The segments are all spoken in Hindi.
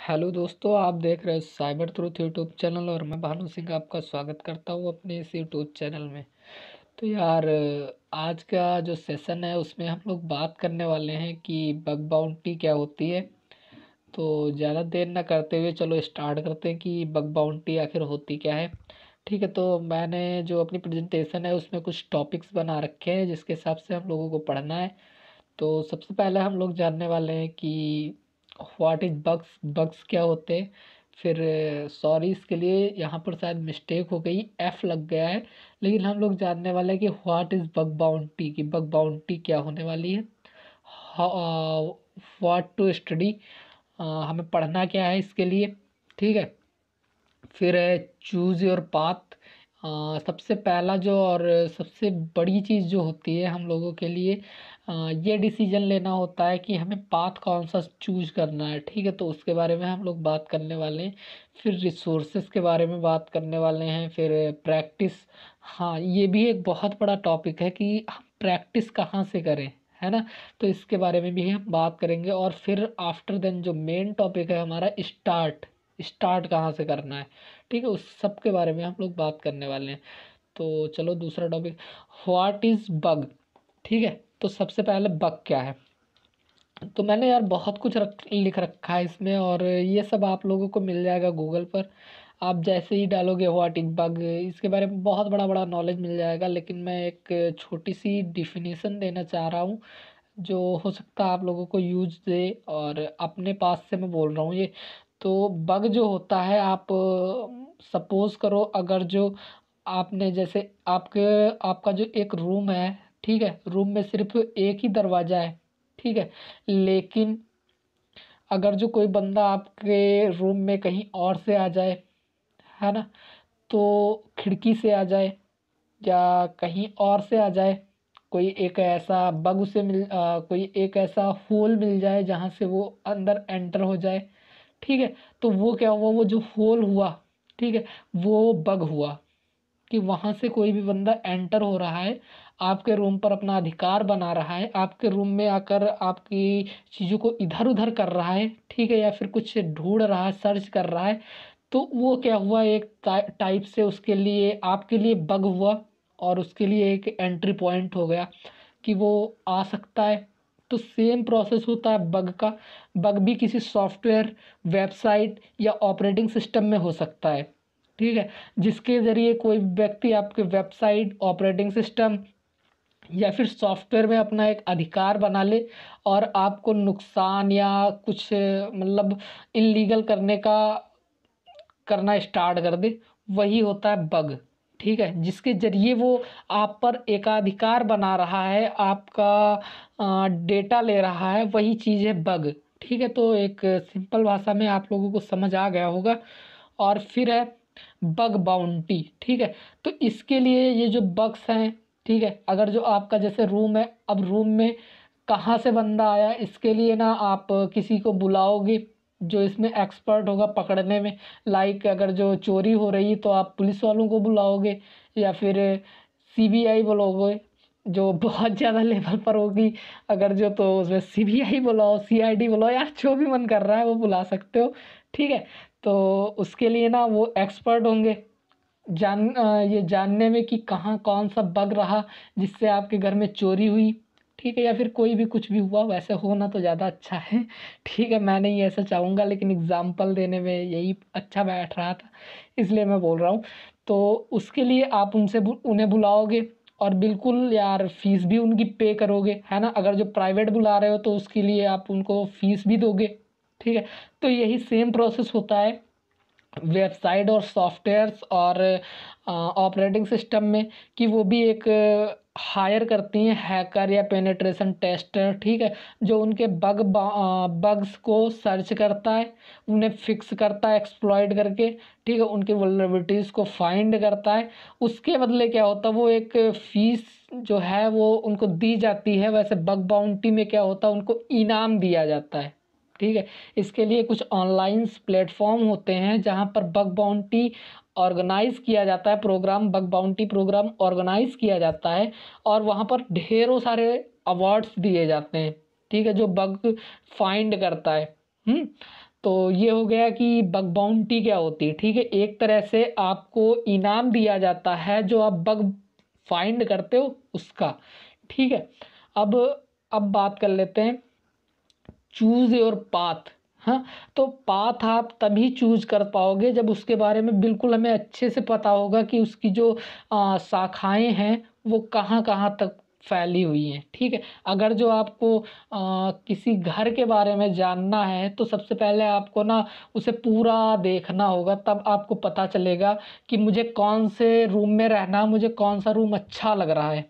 हेलो दोस्तों, आप देख रहे हैं साइबर ट्रूथ यूट्यूब चैनल और मैं भानु सिंह आपका स्वागत करता हूँ अपने इस यूट्यूब चैनल में। तो यार, आज का जो सेशन है उसमें हम लोग बात करने वाले हैं कि बग बाउंटी क्या होती है। तो ज़्यादा देर ना करते हुए चलो स्टार्ट करते हैं कि बग बाउंटी आखिर होती क्या है। ठीक है, तो मैंने जो अपनी प्रेजेंटेशन है उसमें कुछ टॉपिक्स बना रखे हैं जिसके हिसाब से हम लोगों को पढ़ना है। तो सबसे पहले हम लोग जानने वाले हैं कि व्हाट इज बग्स, बग्स क्या होते हैं। फिर सॉरी इसके लिए यहाँ पर शायद मिस्टेक हो गई, एफ लग गया है। लेकिन हम लोग जानने वाले हैं कि व्हाट इज बग बाउंटी, की बग बाउंटी क्या होने वाली है। व्हाट टू स्टडी, हमें पढ़ना क्या है इसके लिए। ठीक है, फिर है चूज़ योर पाथ। सबसे पहला जो और सबसे बड़ी चीज़ जो होती है हम लोगों के लिए, ये डिसीजन लेना होता है कि हमें पाथ कौन सा चूज करना है। ठीक है, तो उसके बारे में हम लोग बात करने वाले हैं। फिर रिसोर्सेज के बारे में बात करने वाले हैं। फिर प्रैक्टिस, हाँ ये भी एक बहुत बड़ा टॉपिक है कि हम प्रैक्टिस कहाँ से करें, है ना। तो इसके बारे में भी हम बात करेंगे। और फिर आफ्टर देन जो मेन टॉपिक है हमारा, स्टार्ट, स्टार्ट कहाँ से करना है। ठीक है, उस सब के बारे में हम लोग बात करने वाले हैं। तो चलो दूसरा टॉपिक, व्हाट इज़ बग। ठीक है, तो सबसे पहले बग क्या है। तो मैंने यार बहुत कुछ लिख रखा है इसमें, और ये सब आप लोगों को मिल जाएगा गूगल पर। आप जैसे ही डालोगे व्हाट इज बग, इसके बारे में बहुत बड़ा बड़ा नॉलेज मिल जाएगा। लेकिन मैं एक छोटी सी डिफिनीसन देना चाह रहा हूँ जो हो सकता है आप लोगों को यूज दे, और अपने पास से मैं बोल रहा हूँ ये। तो बग जो होता है, आप सपोज करो अगर जो आपने जैसे आपका जो एक रूम है, ठीक है, रूम में सिर्फ एक ही दरवाज़ा है। ठीक है, लेकिन अगर जो कोई बंदा आपके रूम में कहीं और से आ जाए, है ना, तो खिड़की से आ जाए या कहीं और से आ जाए, कोई एक ऐसा बग उसे कोई एक ऐसा होल मिल जाए जहाँ से वो अंदर एंटर हो जाए। ठीक है, तो वो क्या हुआ, वो जो होल हुआ, ठीक है, वो बग हुआ कि वहाँ से कोई भी बंदा एंटर हो रहा है, आपके रूम पर अपना अधिकार बना रहा है, आपके रूम में आकर आपकी चीज़ों को इधर उधर कर रहा है। ठीक है, या फिर कुछ ढूंढ रहा है, सर्च कर रहा है। तो वो क्या हुआ, एक टाइप से उसके लिए, आपके लिए बग हुआ, और उसके लिए एक एंट्री पॉइंट हो गया कि वो आ सकता है। तो सेम प्रोसेस होता है बग का। बग भी किसी सॉफ्टवेयर, वेबसाइट या ऑपरेटिंग सिस्टम में हो सकता है। ठीक है, जिसके ज़रिए कोई व्यक्ति आपके वेबसाइट, ऑपरेटिंग सिस्टम या फिर सॉफ्टवेयर में अपना एक अधिकार बना ले और आपको नुकसान या कुछ मतलब इल्लीगल करना स्टार्ट कर दे, वही होता है बग। ठीक है, जिसके ज़रिए वो आप पर एकाधिकार बना रहा है, आपका डेटा ले रहा है, वही चीज़ है बग। ठीक है, तो एक सिंपल भाषा में आप लोगों को समझ आ गया होगा। और फिर है बग बाउंटी। ठीक है, तो इसके लिए ये जो बग्स हैं, ठीक है, अगर जो आपका जैसे रूम है, अब रूम में कहाँ से बंदा आया, इसके लिए ना आप किसी को बुलाओगे जो इसमें एक्सपर्ट होगा पकड़ने में। लाइक अगर जो चोरी हो रही तो आप पुलिस वालों को बुलाओगे, या फिर सीबीआई बुलाओगे जो बहुत ज़्यादा लेवल पर होगी। अगर जो तो उसमें सीबीआई बुलाओ, सीआईडी बुलाओ, यार जो भी मन कर रहा है वो बुला सकते हो। ठीक है, तो उसके लिए ना वो एक्सपर्ट होंगे ये जानने में कि कहाँ कौन सा बग रहा जिससे आपके घर में चोरी हुई। ठीक है, या फिर कोई भी कुछ भी हुआ, वैसे होना तो ज़्यादा अच्छा है। ठीक है, मैं नहीं ऐसा चाहूँगा, लेकिन एग्जाम्पल देने में यही अच्छा बैठ रहा था, इसलिए मैं बोल रहा हूँ। तो उसके लिए आप उन्हें बुलाओगे, और बिल्कुल यार फीस भी उनकी पे करोगे, है ना। अगर जो प्राइवेट बुला रहे हो तो उसके लिए आप उनको फीस भी दोगे। ठीक है, तो यही सेम प्रोसेस होता है वेबसाइट और सॉफ्टवेयर्स और ऑपरेटिंग सिस्टम में, कि वो भी एक हायर करती हैं हैकर या पेनिट्रेशन टेस्टर। ठीक है, जो उनके बग्स को सर्च करता है, उन्हें फिक्स करता है एक्सप्लॉइट करके। ठीक है, उनकी वल्नरेबिलिटीज़ को फाइंड करता है। उसके बदले क्या होता है, वो एक फ़ीस जो है वो उनको दी जाती है। वैसे बग बाउंटी में क्या होता है, उनको इनाम दिया जाता है। ठीक है, इसके लिए कुछ ऑनलाइन प्लेटफॉर्म होते हैं जहां पर बग बाउंटी ऑर्गेनाइज किया जाता है, program, bug bounty program organise किया जाता है, और वहां पर ढेरों सारे अवार्ड्स दिए जाते हैं। ठीक है, जो बग फाइंड करता है। तो ये हो गया कि बग बाउंटी क्या होती है। ठीक है, एक तरह से आपको इनाम दिया जाता है जो आप बग फाइंड करते हो उसका। ठीक है, अब अब बात कर लेते हैं चूज़ योर पाथ। हाँ, तो पाथ आप तभी चूज़ कर पाओगे जब उसके बारे में बिल्कुल हमें अच्छे से पता होगा कि उसकी जो शाखाएँ हैं वो कहाँ कहाँ तक फैली हुई हैं। ठीक है, अगर जो आपको किसी घर के बारे में जानना है तो सबसे पहले आपको ना उसे पूरा देखना होगा, तब आपको पता चलेगा कि मुझे कौन से रूम में रहना, मुझे कौन सा रूम अच्छा लग रहा है।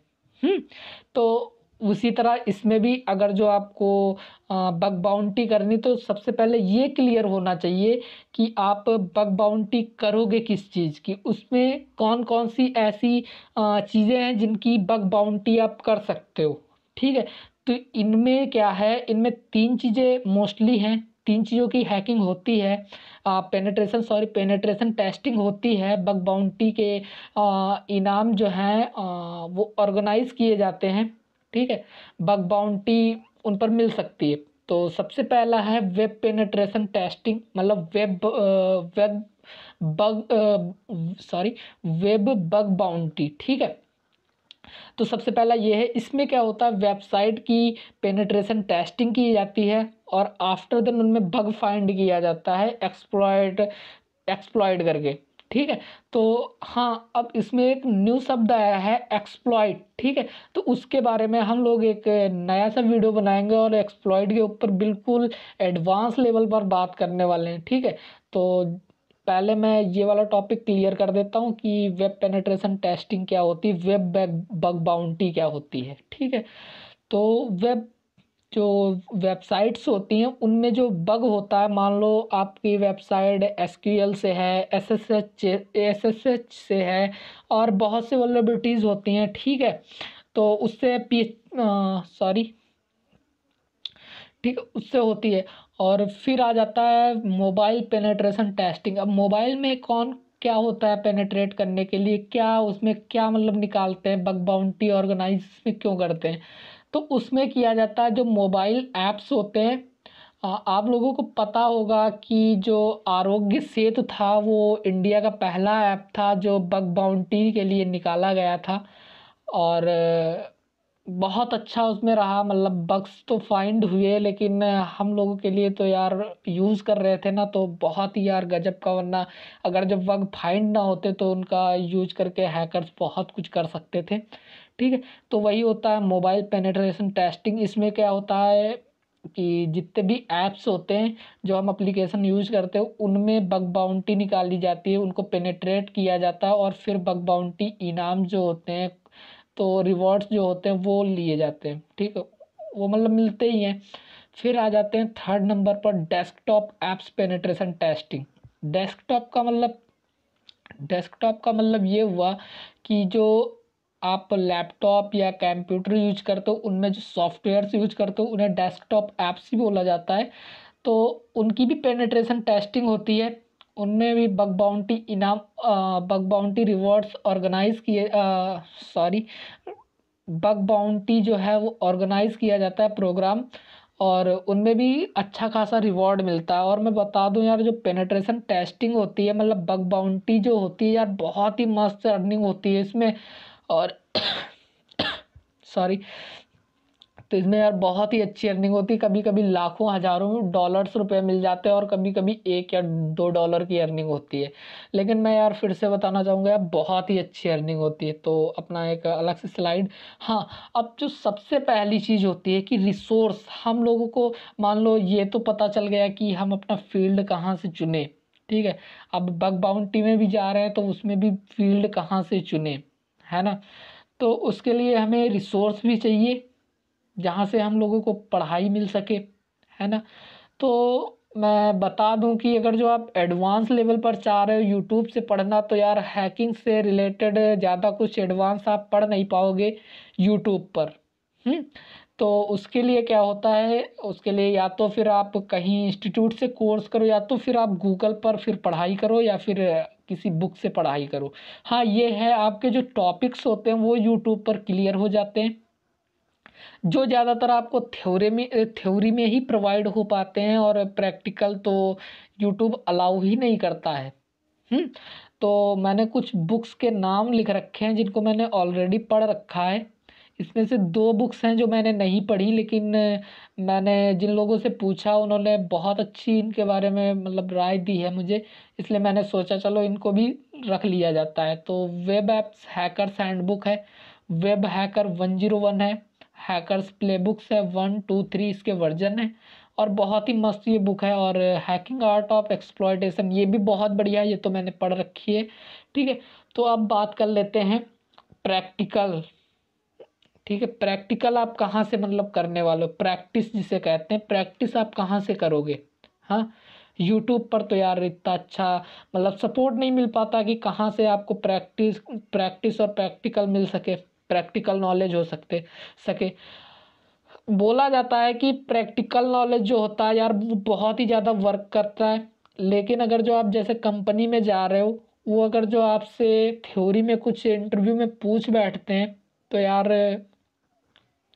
तो उसी तरह इसमें भी अगर जो आपको बग बाउंटी करनी तो सबसे पहले ये क्लियर होना चाहिए कि आप बग बाउंटी करोगे किस चीज़ की, उसमें कौन कौन सी ऐसी चीज़ें हैं जिनकी बग बाउंटी आप कर सकते हो। ठीक है, तो इनमें क्या है, इनमें तीन चीज़ें मोस्टली हैं, तीन चीज़ों की हैकिंग होती है। पेनेट्रेशन टेस्टिंग होती है, बग बाउंटी के इनाम जो हैं वो ऑर्गेनाइज किए जाते हैं। ठीक है, बग बाउंटी उन पर मिल सकती है। तो सबसे पहला है वेब पेनेट्रेशन टेस्टिंग, मतलब वेब वेब बग बाउंटी। ठीक है, तो सबसे पहला ये है, इसमें क्या होता है, वेबसाइट की पेनेट्रेशन टेस्टिंग की जाती है और आफ्टर देन उनमें बग फाइंड किया जाता है एक्सप्लॉइट करके। ठीक है, तो हाँ, अब इसमें एक न्यू शब्द आया है एक्सप्लॉइट। ठीक है, तो उसके बारे में हम लोग एक नया सा वीडियो बनाएंगे और एक्सप्लॉइट के ऊपर बिल्कुल एडवांस लेवल पर बात करने वाले हैं। ठीक है, तो पहले मैं ये वाला टॉपिक क्लियर कर देता हूँ कि वेब पेनेट्रेशन टेस्टिंग क्या होती है, वेब बग बाउंटी क्या होती है। ठीक है, तो वेब जो वेबसाइट्स होती हैं उनमें जो बग होता है, मान लो आपकी वेबसाइट एसक्यूएल से है, एसएसएच से है और बहुत से वल्नरेबिलिटीज़ होती हैं। ठीक है, तो उससे ठीक है, उससे होती है। और फिर आ जाता है मोबाइल पेनेट्रेशन टेस्टिंग। अब मोबाइल में कौन क्या होता है पेनेट्रेट करने के लिए, क्या उसमें क्या मतलब निकालते हैं, बग बाउंटी ऑर्गेनाइज में क्यों करते हैं, तो उसमें किया जाता है जो मोबाइल ऐप्स होते हैं। आप लोगों को पता होगा कि जो आरोग्य सेतु था वो इंडिया का पहला ऐप था जो बग बाउंटी के लिए निकाला गया था। और बहुत अच्छा उसमें रहा, मतलब बग्स तो फाइंड हुए लेकिन हम लोगों के लिए तो यार यूज़ कर रहे थे ना, तो बहुत ही यार गजब का। वरना अगर जब बग फाइंड ना होते तो उनका यूज करके हैकर्स बहुत कुछ कर सकते थे। ठीक है, तो वही होता है मोबाइल पेनेट्रेशन टेस्टिंग। इसमें क्या होता है कि जितने भी ऐप्स होते हैं जो हम एप्लीकेशन यूज करते हैं उनमें बग बाउंटी निकाली जाती है, उनको पेनेट्रेट किया जाता है और फिर बग बाउंटी इनाम जो होते हैं, तो रिवॉर्ड्स जो होते हैं वो लिए जाते हैं। ठीक है, वो मतलब मिलते ही हैं। फिर आ जाते हैं थर्ड नंबर पर desktop apps penetration testing. Desktop का मतलब ये हुआ कि जो आप लैपटॉप या कंप्यूटर यूज करते हो उनमें जो सॉफ्टवेयर्स यूज करते हो उन्हें डेस्कटॉप ऐप्स भी बोला जाता है। तो उनकी भी पेनेट्रेशन टेस्टिंग होती है, उनमें भी बग बाउंटी रिवॉर्ड्स ऑर्गेनाइज किए सॉरी बग बाउंटी जो है वो ऑर्गेनाइज किया जाता है प्रोग्राम, और उनमें भी अच्छा खासा रिवॉर्ड मिलता है। और मैं बता दूं यार, जो पेनेट्रेशन टेस्टिंग होती है, मतलब बग बाउंटी जो होती है यार, बहुत ही मस्त अर्निंग होती है इसमें। और सॉरी, तो इसमें यार बहुत ही अच्छी अर्निंग होती है, कभी कभी लाखों हज़ारों डॉलर्स रुपए मिल जाते हैं और कभी कभी $1 या $2 की अर्निंग होती है। लेकिन मैं यार फिर से बताना चाहूँगा यार, बहुत ही अच्छी अर्निंग होती है। तो अपना एक अलग से स्लाइड। हाँ, अब जो सबसे पहली चीज़ होती है कि रिसोर्स, हम लोगों को मान लो ये तो पता चल गया कि हम अपना फील्ड कहाँ से चुने। ठीक है, अब बग बाउंटी में भी जा रहे हैं तो उसमें भी फील्ड कहाँ से चुने, है ना। तो उसके लिए हमें रिसोर्स भी चाहिए जहाँ से हम लोगों को पढ़ाई मिल सके, है ना। तो मैं बता दूं कि अगर जो आप एडवांस लेवल पर चाह रहे हो यूट्यूब से पढ़ना, तो यार हैकिंग से रिलेटेड ज़्यादा कुछ एडवांस आप पढ़ नहीं पाओगे यूट्यूब पर। तो उसके लिए क्या होता है, उसके लिए या तो फिर आप कहीं इंस्टीट्यूट से कोर्स करो, या तो फिर आप गूगल पर फिर पढ़ाई करो, या फिर किसी बुक से पढ़ाई करो। हाँ, ये है आपके जो टॉपिक्स होते हैं वो यूट्यूब पर क्लियर हो जाते हैं। जो ज़्यादातर आपको थ्योरी में ही प्रोवाइड हो पाते हैं, और प्रैक्टिकल तो यूट्यूब अलाउ ही नहीं करता है। तो मैंने कुछ बुक्स के नाम लिख रखे हैं जिनको मैंने ऑलरेडी पढ़ रखा है। इसमें से 2 बुक्स हैं जो मैंने नहीं पढ़ी, लेकिन मैंने जिन लोगों से पूछा उन्होंने बहुत अच्छी इनके बारे में मतलब राय दी है मुझे, इसलिए मैंने सोचा चलो इनको भी रख लिया जाता है। तो वेब एप्स हैकर्स हैंडबुक है, वेब हैकर 101 है, हैकर्स प्लेबुक्स है 1, 2, 3 इसके वर्जन है, और बहुत ही मस्त ये बुक है। और हैकिंग आर्ट ऑफ एक्सप्लॉयटेशन ये भी बहुत बढ़िया है, ये तो मैंने पढ़ रखी है। ठीक है, तो अब बात कर लेते हैं प्रैक्टिकल। ठीक है, प्रैक्टिकल आप कहाँ से मतलब करने वाले हो, प्रैक्टिस जिसे कहते हैं, प्रैक्टिस आप कहाँ से करोगे। हाँ, यूट्यूब पर तो यार इतना अच्छा मतलब सपोर्ट नहीं मिल पाता कि कहाँ से आपको प्रैक्टिस और प्रैक्टिकल मिल सके, प्रैक्टिकल नॉलेज हो सके। बोला जाता है कि प्रैक्टिकल नॉलेज जो होता है यार वो बहुत ही ज़्यादा वर्क करता है, लेकिन अगर जो आप जैसे कंपनी में जा रहे हो, वो अगर जो आपसे थ्योरी में कुछ इंटरव्यू में पूछ बैठते हैं, तो यार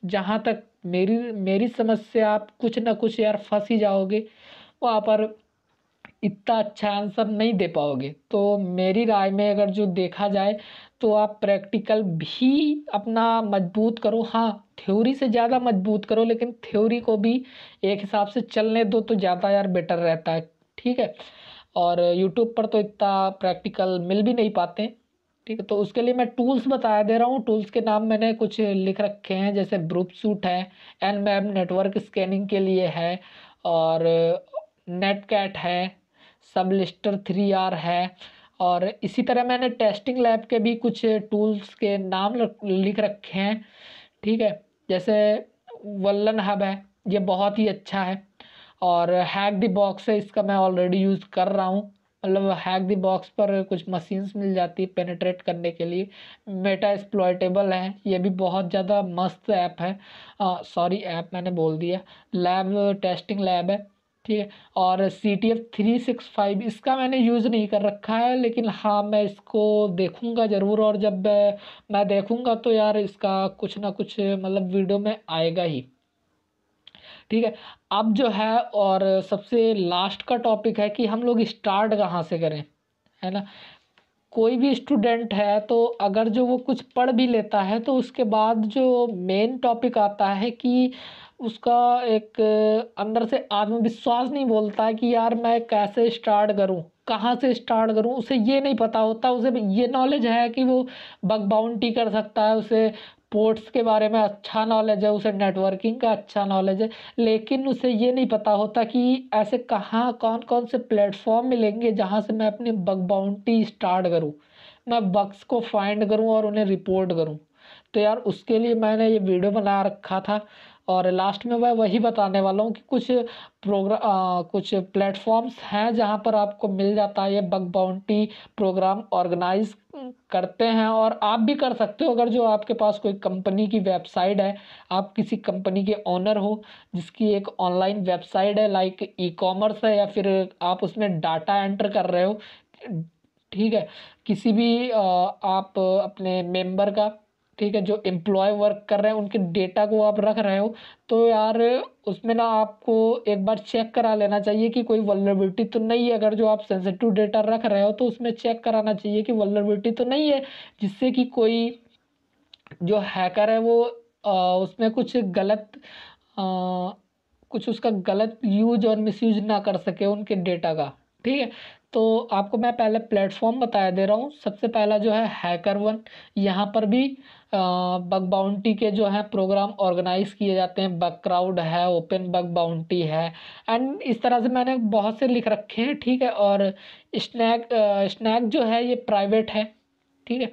जहाँ तक मेरी मेरी समझ से आप कुछ ना कुछ यार फंस ही जाओगे, वहाँ पर इतना अच्छा आंसर नहीं दे पाओगे। तो मेरी राय में अगर जो देखा जाए तो आप प्रैक्टिकल भी अपना मजबूत करो। हाँ, थ्योरी से ज़्यादा मजबूत करो, लेकिन थ्योरी को भी एक हिसाब से चलने दो तो ज़्यादा यार बेटर रहता है। ठीक है, और यूट्यूब पर तो इतना प्रैक्टिकल मिल भी नहीं पाते। ठीक है, तो उसके लिए मैं टूल्स बता दे रहा हूँ। टूल्स के नाम मैंने कुछ लिख रखे हैं, जैसे ब्रूप सूट है, एनमैप नेटवर्क स्कैनिंग के लिए है, और नेटकैट है, सबलिस्टर 3R है, और इसी तरह मैंने टेस्टिंग लैब के भी कुछ टूल्स के नाम लिख रखे हैं। ठीक है, जैसे वल्लन हब है, ये बहुत ही अच्छा है, और हैक द बॉक्स है, इसका मैं ऑलरेडी यूज़ कर रहा हूँ। मतलब हैक द बॉक्स पर कुछ मशीन्स मिल जाती है पेनिट्रेट करने के लिए। मेटा एक्सप्लॉयटेबल है, ये भी बहुत ज़्यादा मस्त ऐप है, सॉरी ऐप मैंने बोल दिया, लैब टेस्टिंग लैब है। ठीक है, और CTF365 इसका मैंने यूज़ नहीं कर रखा है, लेकिन हाँ मैं इसको देखूँगा ज़रूर, और जब मैं देखूँगा तो यार इसका कुछ ना कुछ मतलब वीडियो में आएगा ही। ठीक है, अब जो है और सबसे लास्ट का टॉपिक है कि हम लोग स्टार्ट कहाँ से करें, है ना। कोई भी स्टूडेंट है तो अगर जो वो कुछ पढ़ भी लेता है तो उसके बाद जो मेन टॉपिक आता है कि उसका एक अंदर से आत्मविश्वास नहीं बोलता है कि यार मैं कैसे स्टार्ट करूं, कहाँ से स्टार्ट करूं। उसे ये नहीं पता होता, उसे ये नॉलेज है कि वो बग बाउंटी कर सकता है, उसे पोर्ट्स के बारे में अच्छा नॉलेज है, उसे नेटवर्किंग का अच्छा नॉलेज है, लेकिन उसे ये नहीं पता होता कि ऐसे कहाँ कौन कौन से प्लेटफॉर्म मिलेंगे जहाँ से मैं अपनी बग बाउंटी स्टार्ट करूँ, मैं बग्स को फाइंड करूँ और उन्हें रिपोर्ट करूँ। तो यार उसके लिए मैंने ये वीडियो बना रखा था, और लास्ट में मैं वही बताने वाला हूँ कि कुछ प्लेटफॉर्म्स हैं जहाँ पर आपको मिल जाता है ये बग बाउंटी प्रोग्राम ऑर्गेनाइज करते हैं, और आप भी कर सकते हो अगर जो आपके पास कोई कंपनी की वेबसाइट है, आप किसी कंपनी के ओनर हो जिसकी एक ऑनलाइन वेबसाइट है, लाइक ई-कॉमर्स है, या फिर आप उसमें डाटा एंटर कर रहे हो। ठीक है, किसी भी आप अपने मेंबर का, ठीक है, जो एम्प्लॉय वर्क कर रहे हैं उनके डेटा को आप रख रहे हो, तो यार उसमें ना आपको एक बार चेक करा लेना चाहिए कि कोई वल्नरेबिलिटी तो नहीं है। अगर जो आप सेंसिटिव डेटा रख रहे हो तो उसमें चेक कराना चाहिए कि वल्नरेबिलिटी तो नहीं है, जिससे कि कोई जो हैकर है वो उसमें कुछ उसका गलत यूज और मिसयूज ना कर सके उनके डेटा का। ठीक है, तो आपको मैं पहले प्लेटफॉर्म बताया दे रहा हूँ। सबसे पहला जो है हैकर1, यहाँ पर भी बग बाउंटी के जो है प्रोग्राम ऑर्गेनाइज किए जाते हैं। बग क्राउड है, ओपन बग बाउंटी है, एंड इस तरह से मैंने बहुत से लिख रखे हैं। ठीक है, और स्नैक जो है ये प्राइवेट है। ठीक है,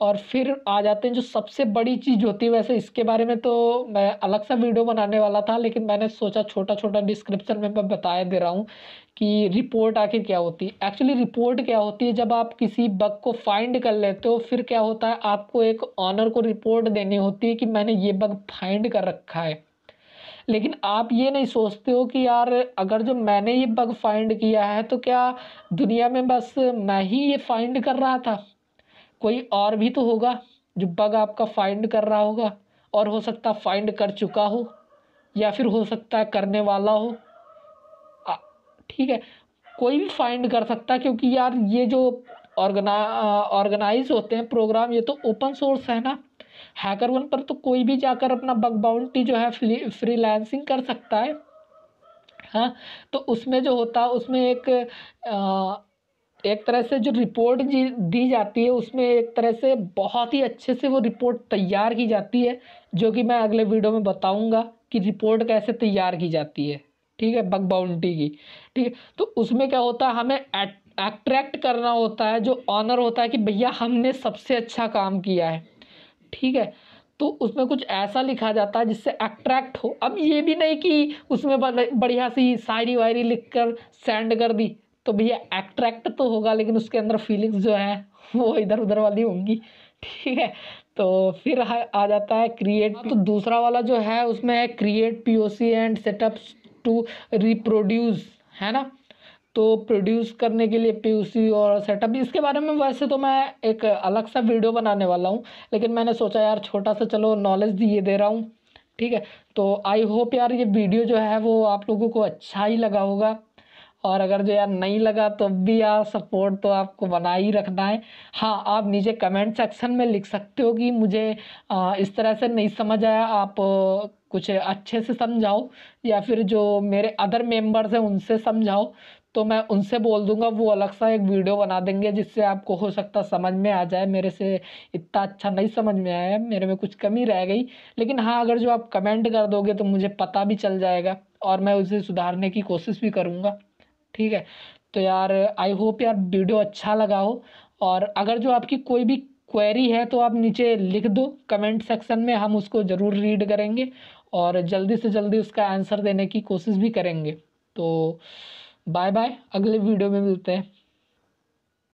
और फिर आ जाते हैं जो सबसे बड़ी चीज़ होती है। वैसे इसके बारे में तो मैं अलग सा वीडियो बनाने वाला था, लेकिन मैंने सोचा छोटा छोटा डिस्क्रिप्शन में मैं बताया दे रहा हूँ कि रिपोर्ट आखिर क्या होती है। एक्चुअली रिपोर्ट क्या होती है, जब आप किसी बग को फाइंड कर लेते हो फिर क्या होता है, आपको एक ऑनर को रिपोर्ट देनी होती है कि मैंने ये बग फाइंड कर रखा है। लेकिन आप ये नहीं सोचते हो कि यार अगर जो मैंने ये बग फाइंड किया है तो क्या दुनिया में बस मैं ही ये फाइंड कर रहा था, कोई और भी तो होगा जो बग आपका फाइंड कर रहा होगा, और हो सकता है फाइंड कर चुका हो, या फिर हो सकता है करने वाला हो। ठीक है, कोई भी फाइंड कर सकता है, क्योंकि यार ये जो ऑर्गेनाइज होते हैं प्रोग्राम, ये तो ओपन सोर्स है ना। हैकर1 पर तो कोई भी जाकर अपना बग बाउंटी जो है फ्रीलांसिंग कर सकता है। हाँ, तो उसमें जो होता है उसमें एक तरह से जो रिपोर्ट दी जाती है, उसमें एक तरह से बहुत ही अच्छे से वो रिपोर्ट तैयार की जाती है, जो कि मैं अगले वीडियो में बताऊंगा कि रिपोर्ट कैसे तैयार की जाती है। ठीक है, बग बाउंटी की। ठीक है, तो उसमें क्या होता है, हमें अट्रैक्ट करना होता है, जो ऑनर होता है कि भैया हमने सबसे अच्छा काम किया है। ठीक है, तो उसमें कुछ ऐसा लिखा जाता है जिससे अट्रैक्ट हो। अब ये भी नहीं कि उसमें बढ़िया सी शायरी वायरी लिख कर सेंड कर दी तो भैया अट्रैक्ट तो होगा, लेकिन उसके अंदर फीलिंग्स जो है वो इधर उधर वाली होंगी। ठीक है, तो फिर आ जाता है क्रिएट। तो दूसरा वाला जो है उसमें है create POC and setups to reproduce, है ना। तो प्रोड्यूस करने के लिए पीओसी और सेटअप, इसके बारे में वैसे तो मैं एक अलग सा वीडियो बनाने वाला हूँ, लेकिन मैंने सोचा यार छोटा सा चलो नॉलेज दिए दे रहा हूँ। ठीक है, तो आई होप यार ये वीडियो जो है वो आप लोगों को अच्छा ही लगा होगा, और अगर जो यार नहीं लगा तो भी यार सपोर्ट तो आपको बना ही रखना है। हाँ, आप नीचे कमेंट सेक्शन में लिख सकते हो कि मुझे इस तरह से नहीं समझ आया, आप कुछ अच्छे से समझाओ, या फिर जो मेरे अदर मेंबर्स हैं उनसे समझाओ, तो मैं उनसे बोल दूंगा, वो अलग सा एक वीडियो बना देंगे जिससे आपको हो सकता समझ में आ जाए। मेरे से इतना अच्छा नहीं समझ में आया, मेरे में कुछ कमी रह गई, लेकिन हाँ अगर जो आप कमेंट कर दोगे तो मुझे पता भी चल जाएगा और मैं उसे सुधारने की कोशिश भी करूँगा। ठीक है, तो यार आई होप यार वीडियो अच्छा लगा हो, और अगर जो आपकी कोई भी क्वेरी है तो आप नीचे लिख दो कमेंट सेक्शन में, हम उसको ज़रूर रीड करेंगे और जल्दी से जल्दी उसका आंसर देने की कोशिश भी करेंगे। तो बाय बाय, अगले वीडियो में मिलते हैं।